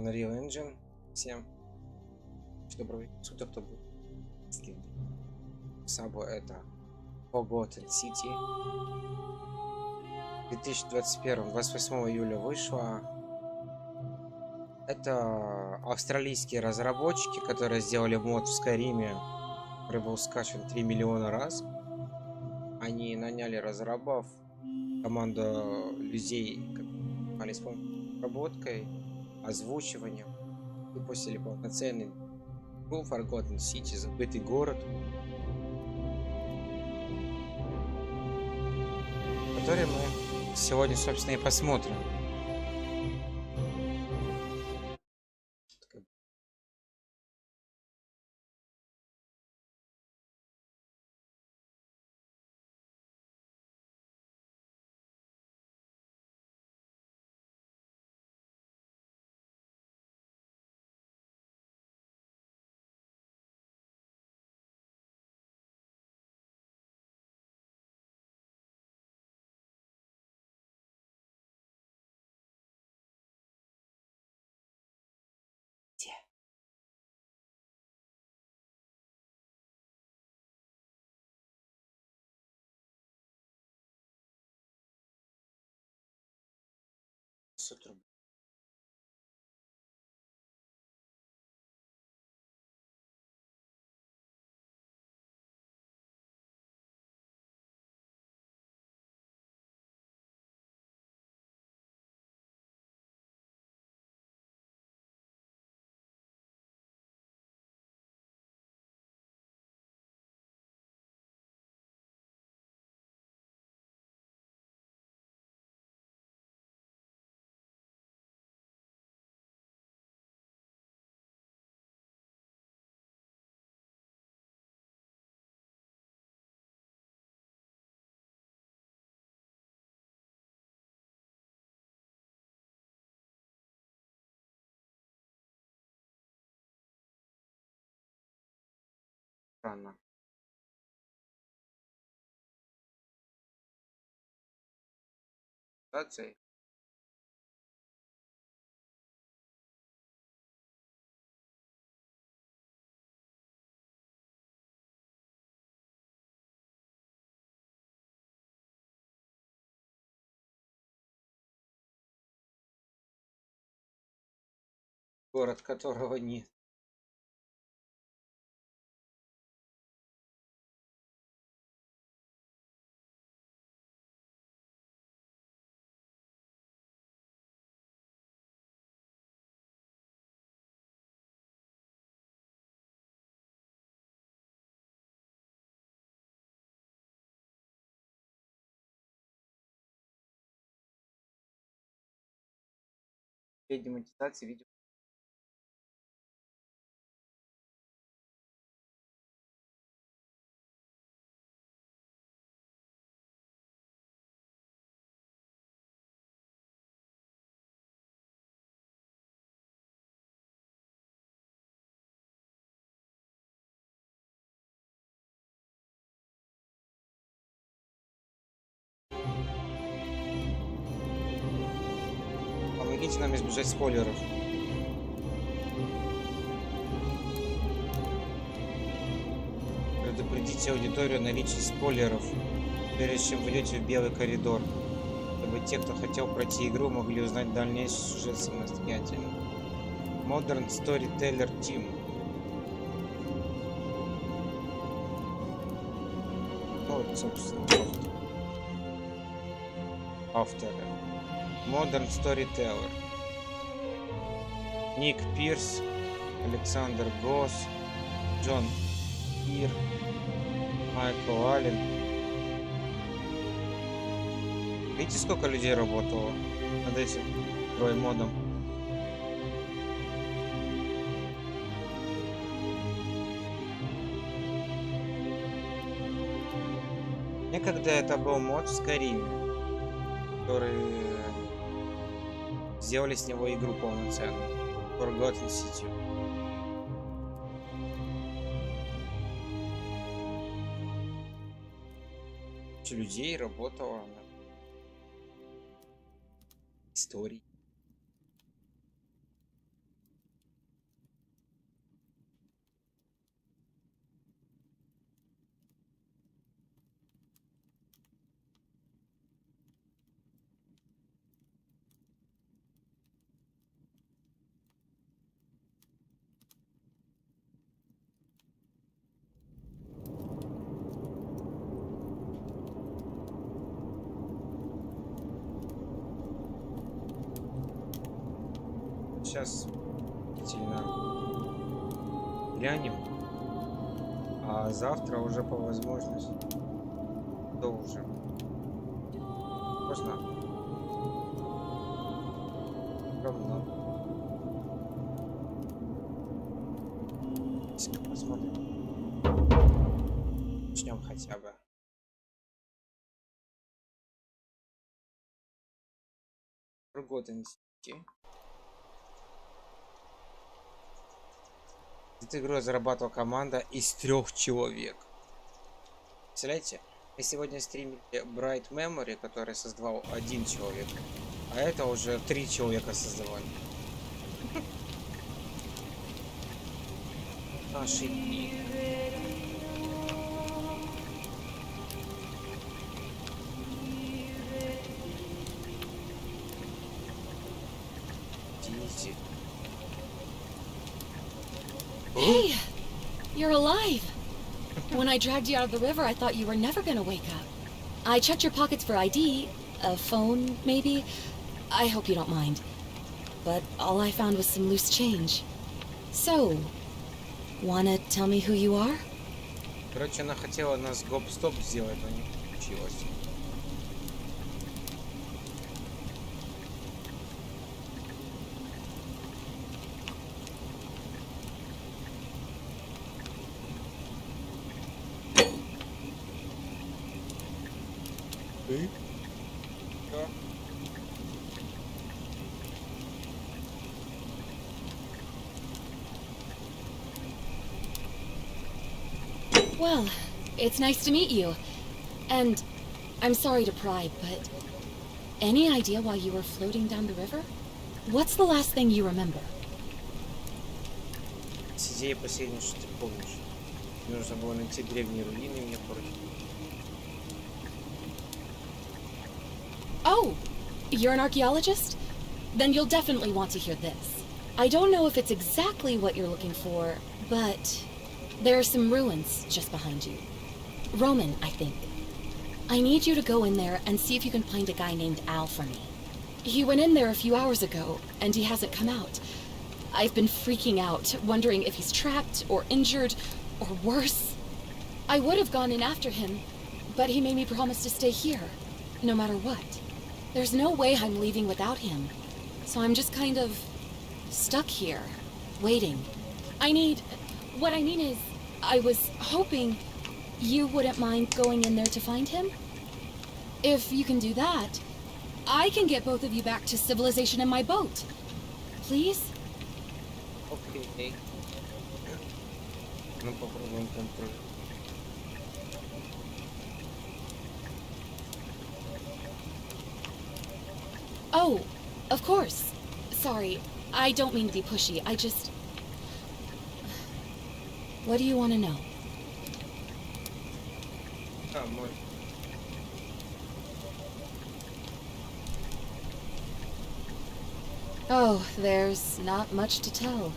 Unreal Engine. Всем доброго суток, кто будет собой это Forgotten City. В 2021 28 июля вышла. Это австралийские разработчики, которые сделали мод в Скайриме, который был скачан 3 миллиона раз. Они наняли разрабов, команду людей, которые занимались разработкой, озвучиванием, выпустили полноценный Forgotten City, забытый город, который мы сегодня, собственно, и посмотрим. С утра. Странно. Ситуация. Город, которого нет. Для демонетизации видео. Помогите нам избежать спойлеров. Предупредите аудиторию о наличии спойлеров, прежде чем выйдете в белый коридор, чтобы те, кто хотел пройти игру, могли узнать дальнейший сюжет самостоятельно. Modern Storyteller Team. Вот, собственно, авторы. Modern Storyteller. Ник Пирс, Александр Госс, Джон Ир, Майкл Аллен. Видите, сколько людей работало над этим модом? Некогда это был мод в Скайриме, который сделали с него игру полноценную. Forgotten City. Людей работало на истории. сейчас действительно глянем, а завтра уже по возможности. То уже. Поздно. Равно. Посмотрим. Начнем хотя бы. Год институт. Эту игру зарабатывала команда из 3 человек. Представляете? Мы сегодня стримили Bright Memory, который создавал 1 человек. А это уже 3 человека создавали. Наши дни. Hey, you're alive. When I dragged you out of the river, I thought you were never gonna wake up. I checked your pockets for ID, a phone, maybe. I hope you don't mind. But all I found was some loose change. So, wanna tell me who you are? Короче, она хотела нас гоп-стоп сделать, но не получилось. Да. Well, it's nice to meet you. And I'm sorry to pry, but any idea why you were floating down the river? What's the last thing you remember? Идея последнего, что ты помнишь. Нужно было найти древние руины мне прочее. Oh, you're an archaeologist? Then you'll definitely want to hear this. I don't know if it's exactly what you're looking for, but there are some ruins just behind you. Roman, I think. I need you to go in there and see if you can find a guy named Al for me. He went in there a few hours ago, and he hasn't come out. I've been freaking out, wondering if he's trapped or injured, or worse. I would have gone in after him, but he made me promise to stay here, no matter what. There's no way I'm leaving without him, so I'm just kind of stuck here, waiting. What I mean is, I was hoping you wouldn't mind going in there to find him. If you can do that, I can get both of you back to civilization in my boat. Please? Окей. Ну попробуем контроль. Oh, of course. Sorry, I don't mean to be pushy. I just... What do you want to know? Мой. Oh, there's not much to tell.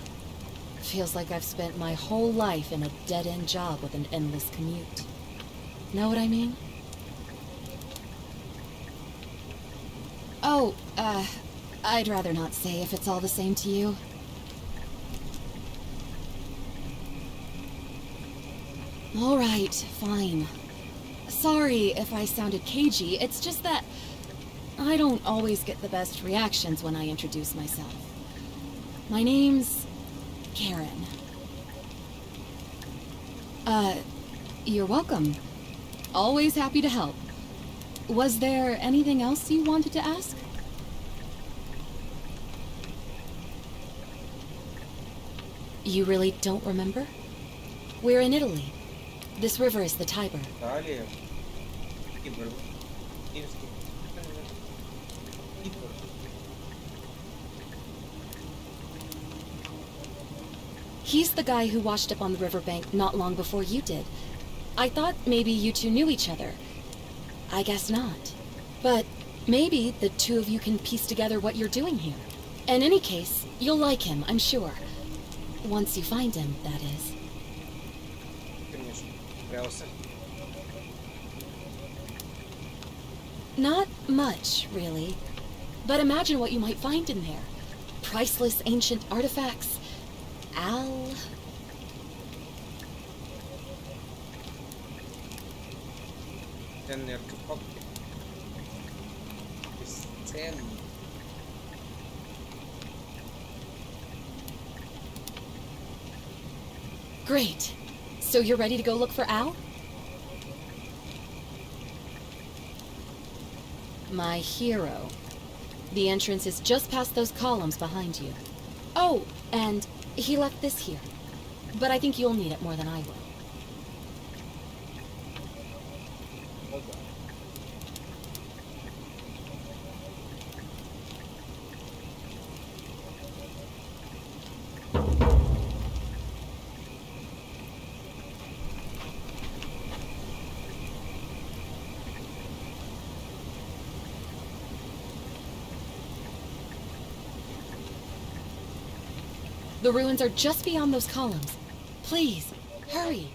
Feels like I've spent my whole life in a dead-end job with an endless commute. Know what I mean? Oh, I'd rather not say if it's all the same to you. All right, fine. Sorry if I sounded cagey, it's just that I don't always get the best reactions when I introduce myself. My name's Karen. You're welcome. Always happy to help. Was there anything else you wanted to ask? You really don't remember? We're in Italy. This river is the Tiber. Далее. He's the guy who washed up on the riverbank not long before you did. I thought maybe you two knew each other. I guess not. But maybe the two of you can piece together what you're doing here. In any case, you'll like him, I'm sure. Once you find him, that is. Not much, really. But imagine what you might find in there. priceless ancient artifacts. Al... Энергопопки. Бесценный. Great. So you're ready to go look for Al? My hero. The entrance is just past those columns behind you. Oh, and he left this here. But I think you'll need it more than I will. The ruins are just beyond those columns. Please, hurry.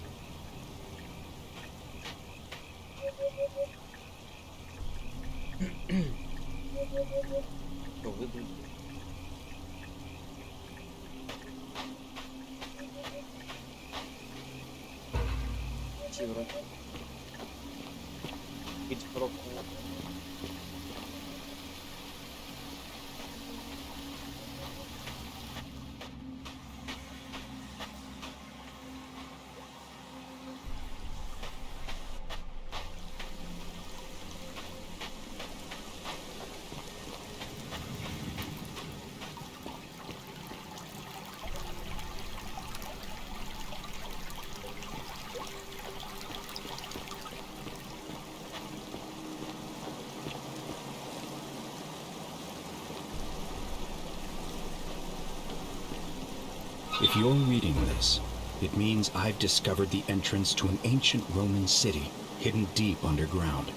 If you're reading this, it means I've discovered the entrance to an ancient Roman city hidden deep underground.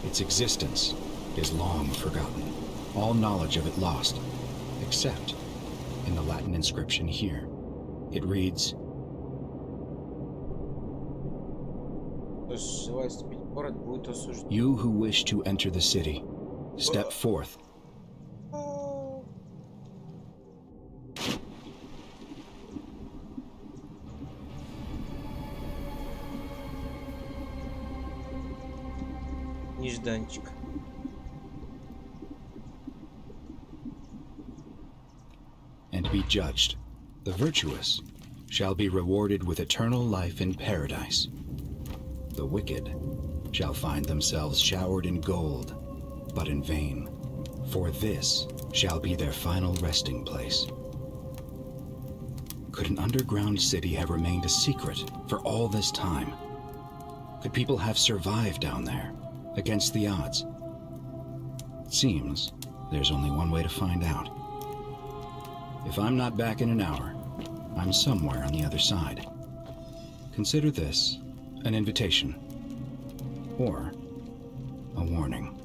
Its existence is long forgotten, all knowledge of it lost, except in the Latin inscription here. It reads, "You who wish to enter the city, step forth." Нежданчик. And be judged. The virtuous shall be rewarded with eternal life in paradise. The wicked shall find themselves showered in gold, but in vain, for this shall be their final resting place. Could an underground city have remained a secret for all this time? Could people have survived down there, against the odds? It seems there's only one way to find out. If I'm not back in an hour, I'm somewhere on the other side. Consider this an invitation, or a warning.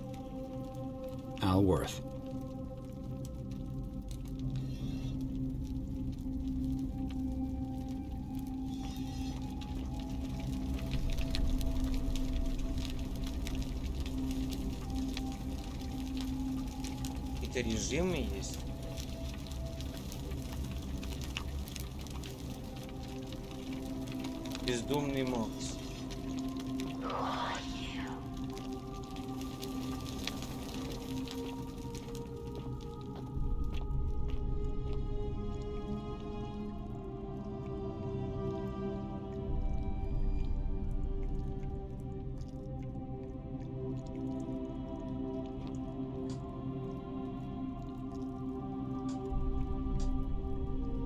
Al Worth. Какие-то режимы есть. Бездумный Макс.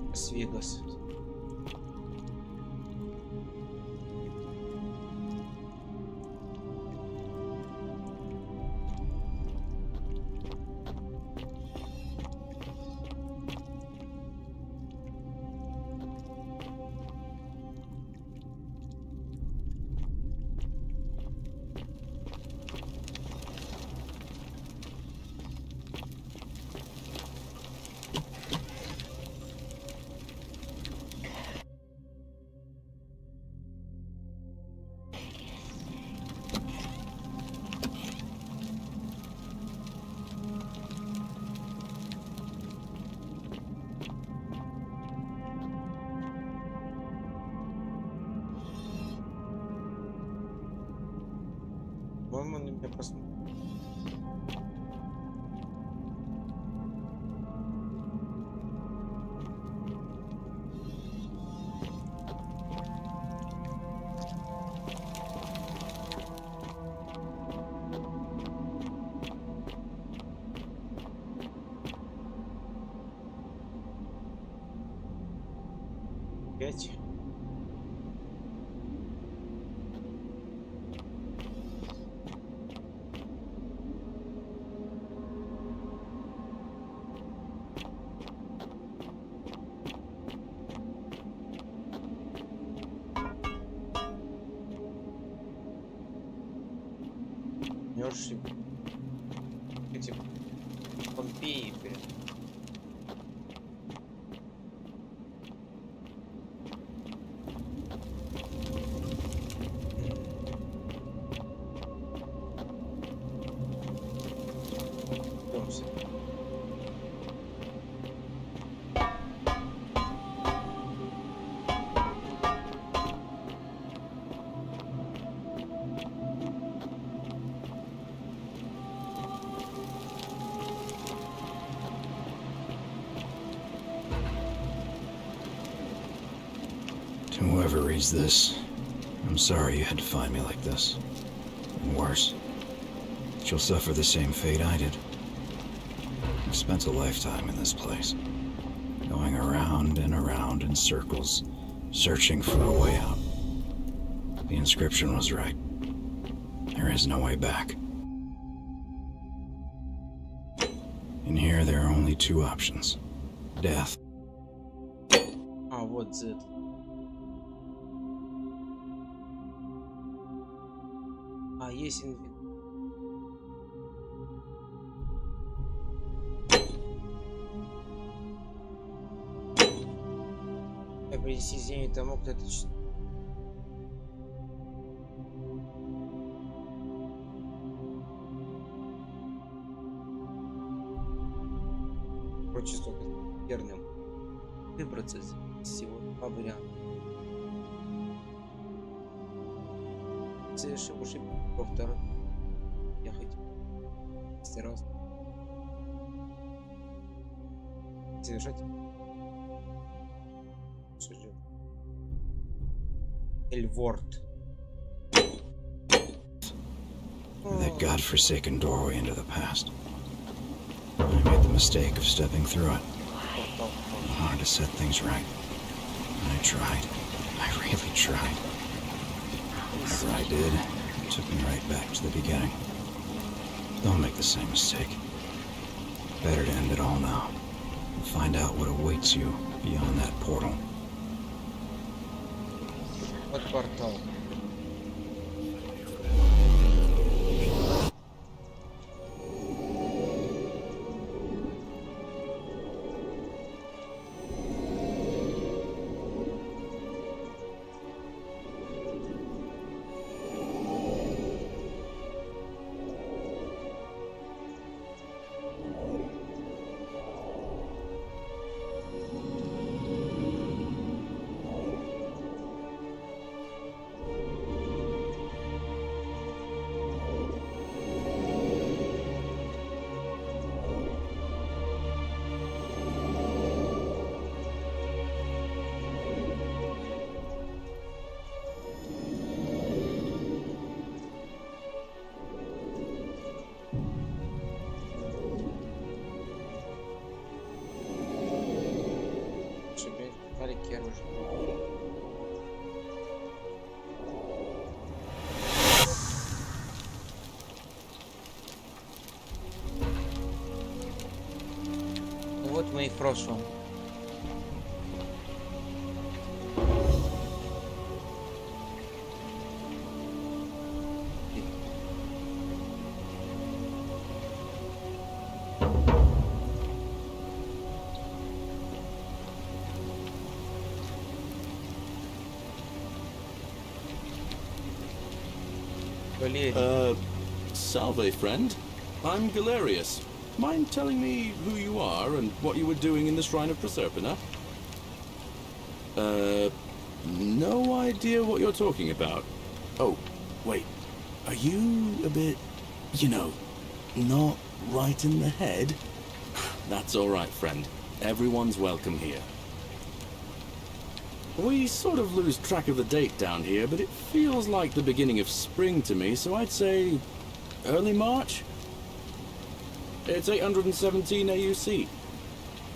Лас-Вегас. По-моему, на меня просто... Пять. Мёрши. Эти Помпеи, блин. To whoever reads this, I'm sorry you had to find me like this. And worse, she'll suffer the same fate I did. I've spent a lifetime in this place, going around and around in circles, searching for a way out. The inscription was right. There is no way back. In here, there are only two options. Death. А, вот Z. А, есть NVIDIA. Я принести извинения тому, кто это читает. Прочество верным. Выбраться из всего два варианта. Совершил ошибку во второй. Я хотел старался совершать Эльворд. That godforsaken doorway into the past. I made the mistake of stepping through it. Hard to set things right. I tried. I really tried. Whatever I did, it took me right back to the beginning. Don't make the same mistake. Better to end it all now and find out what awaits you beyond that portal. Вот портал. Вот мы и в прошлом. Salve, friend. I'm Galerius. Mind telling me who you are and what you were doing in the Shrine of Proserpina? No idea what you're talking about. Oh, wait. are you a bit, you know, not right in the head? That's all right, friend. Everyone's welcome here. We sort of lose track of the date down here, but it feels like the beginning of spring to me, so I'd say early March? It's 817 AUC.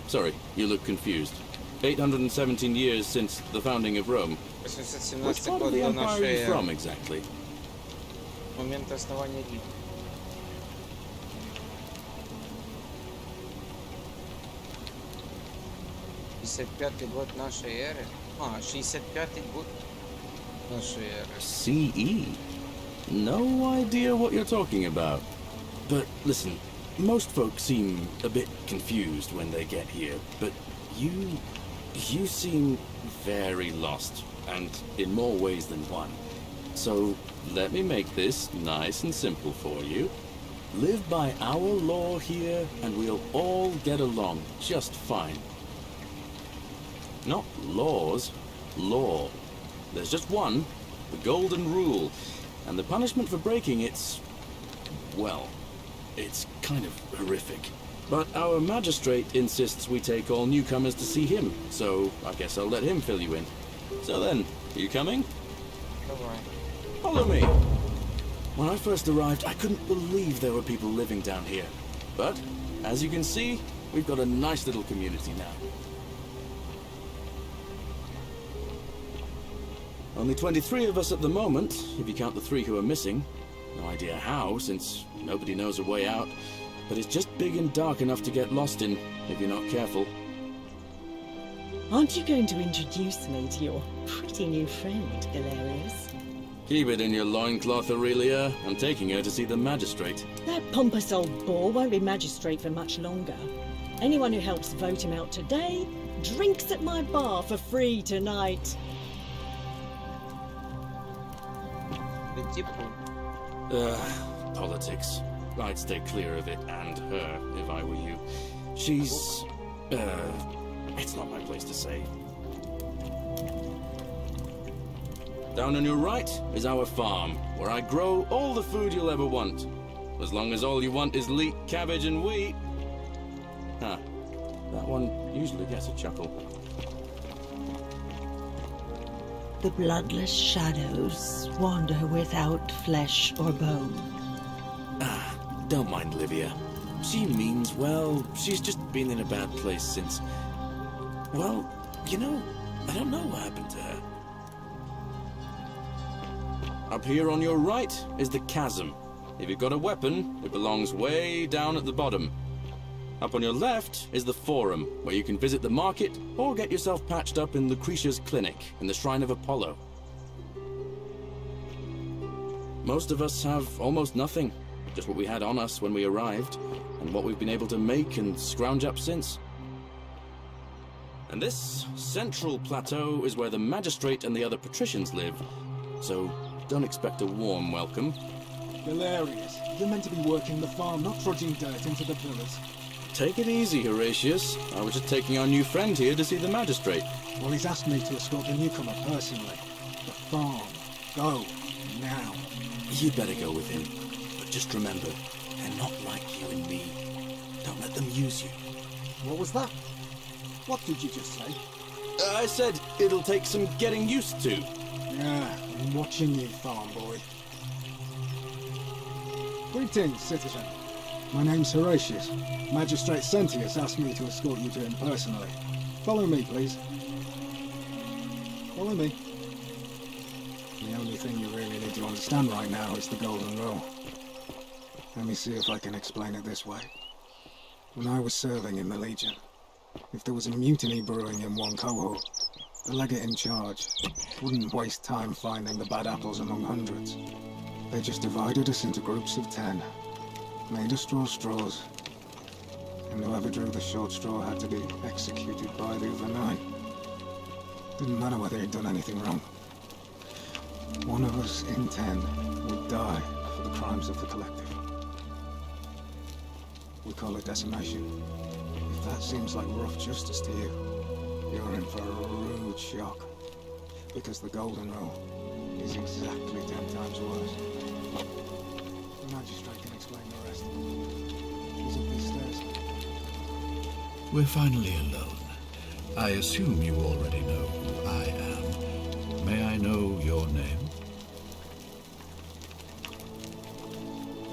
Sorry, you look confused. 817 years since the founding of Rome. Which 817 part of год the до empire are нашей you from exactly? момента основания Рима. 65-й год нашей эры. 65-й год нашей эры. CE? No idea what you're talking about. But listen, most folks seem a bit confused when they get here, but you seem very lost, and in more ways than one. So let me make this nice and simple for you. Live by our law here, and we'll all get along just fine. Not laws, law. There's just one, the golden rule, and the punishment for breaking it's, well, it's kind of horrific. But our magistrate insists we take all newcomers to see him, so I guess I'll let him fill you in. So then, you coming? Давай. Follow me. When I first arrived, I couldn't believe there were people living down here. But, as you can see, we've got a nice little community now. Only 23 of us at the moment, if you count the 3 who are missing. No idea how, since nobody knows a way out. But it's just big and dark enough to get lost in, if you're not careful. Aren't you going to introduce me to your pretty new friend, Galerius? Keep it in your loincloth, Aurelia. I'm taking her to see the magistrate. That pompous old bore won't be magistrate for much longer. Anyone who helps vote him out today drinks at my bar for free tonight. Politics. I'd stay clear of it, and her, if I were you. She's... it's not my place to say. Down on your right is our farm, where I grow all the food you'll ever want. As long as all you want is leek, cabbage, and wheat. Huh. That one usually gets a chuckle. The bloodless shadows wander without flesh or bone. Don't mind Livia. She means well. She's just been in a bad place since... Well, you know, I don't know what happened to her. Up here on your right is the chasm. If you've got a weapon, it belongs way down at the bottom. Up on your left is the forum, where you can visit the market or get yourself patched up in Lucretia's clinic in the Shrine of Apollo. Most of us have almost nothing. Just what we had on us when we arrived, and what we've been able to make and scrounge up since. And this central plateau is where the magistrate and the other patricians live, so don't expect a warm welcome. Hilarious. You're meant to be working the farm, not trudging dirt into the pillars. Take it easy, Horatius. I was just taking our new friend here to see the magistrate. Well, he's asked me to escort the newcomer personally. The farm. Go. Now. You'd better go with him. But just remember, they're not like you and me. Don't let them use you. What was that? What did you just say? I said it'll take some getting used to. Yeah, I'm watching you, farm boy. Greetings, citizen. My name's Horatius. Magistrate Sentius asked me to escort you to him personally. Follow me, please. Follow me. The only thing you really need to understand right now is the golden rule. Let me see if I can explain it this way. When I was serving in the Legion, if there was a mutiny brewing in one cohort, the legate in charge wouldn't waste time finding the bad apples among hundreds. They just divided us into groups of 10, made us draw straws, and whoever drew the short straw had to be executed by the other 9. Didn't matter whether he'd done anything wrong. One of us in 10 would die for the crimes of the collective. We call it decimation. If that seems like rough justice to you, you're in for a rude shock. Because the golden rule is exactly 10 times worse. we're finally alone. I assume you already know who I am. May I know your name?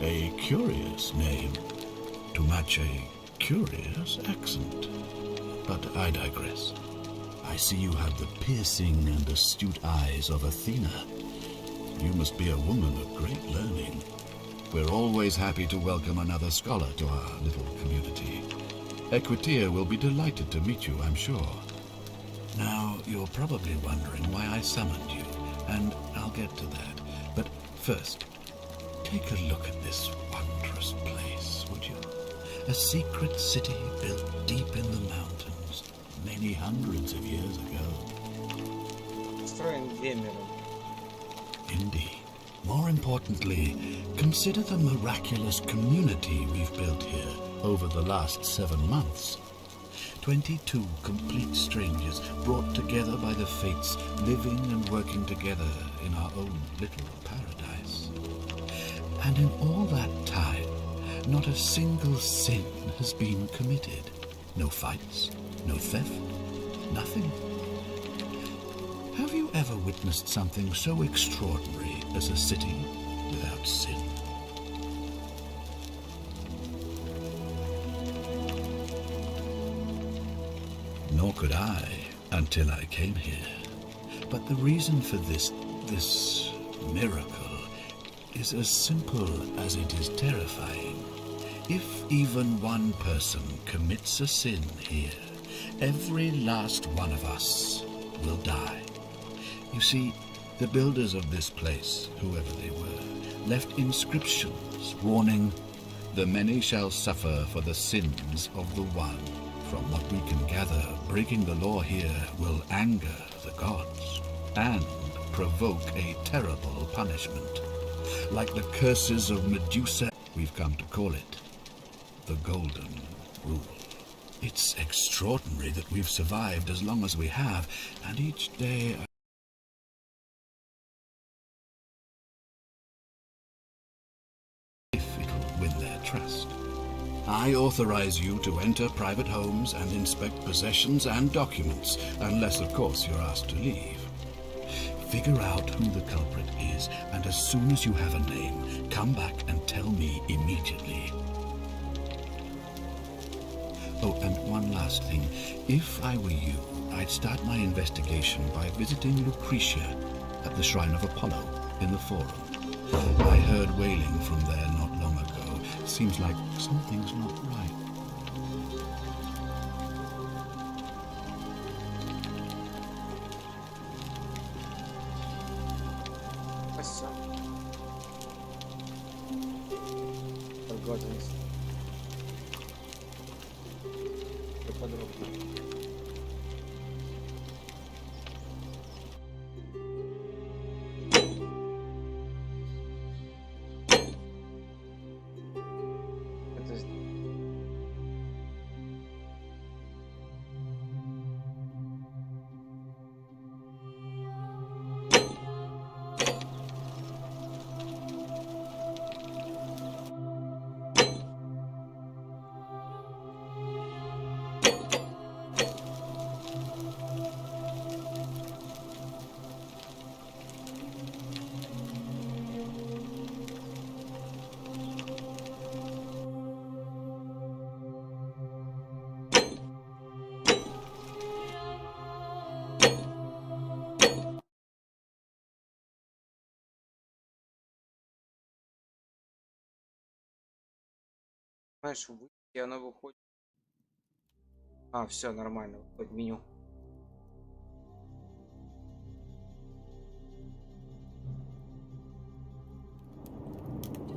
A curious name to match a curious accent. But I digress. I see you have the piercing and astute eyes of Athena. You must be a woman of great learning. We're always happy to welcome another scholar to our little community. Equitia will be delighted to meet you, I'm sure. Now, you're probably wondering why I summoned you, and I'll get to that. But first, take a look at this wondrous place, would you? A secret city built deep in the mountains, many hundreds of years ago. Строен Вемером. Indeed. More importantly, consider the miraculous community we've built here over the last 7 months. 22 complete strangers brought together by the fates, living and working together in our own little paradise. And in all that time, not a single sin has been committed. No fights, no theft, nothing. Have you ever witnessed something so extraordinary as a city without sin? Nor could I until I came here. But the reason for this miracle is as simple as it is terrifying. If even one person commits a sin here, every last one of us will die. You see, the builders of this place, whoever they were, left inscriptions warning, "The many shall suffer for the sins of the one." From what we can gather, breaking the law here will anger the gods and provoke a terrible punishment. Like the curses of Medusa, we've come to call it the Golden Rule. It's extraordinary that we've survived as long as we have, and each day if it'll win their trust. I authorize you to enter private homes and inspect possessions and documents, unless, of course, you're asked to leave. Figure out who the culprit is, and as soon as you have a name, come back and tell me immediately. Oh, and one last thing. If I were you, I'd start my investigation by visiting Lucretia at the Shrine of Apollo in the Forum. I heard wailing from there not long ago. Seems like something's not right. Спасибо. Подготовились. Подробно. Знаешь, выйти, оно выходит. А, все нормально, выходит меню.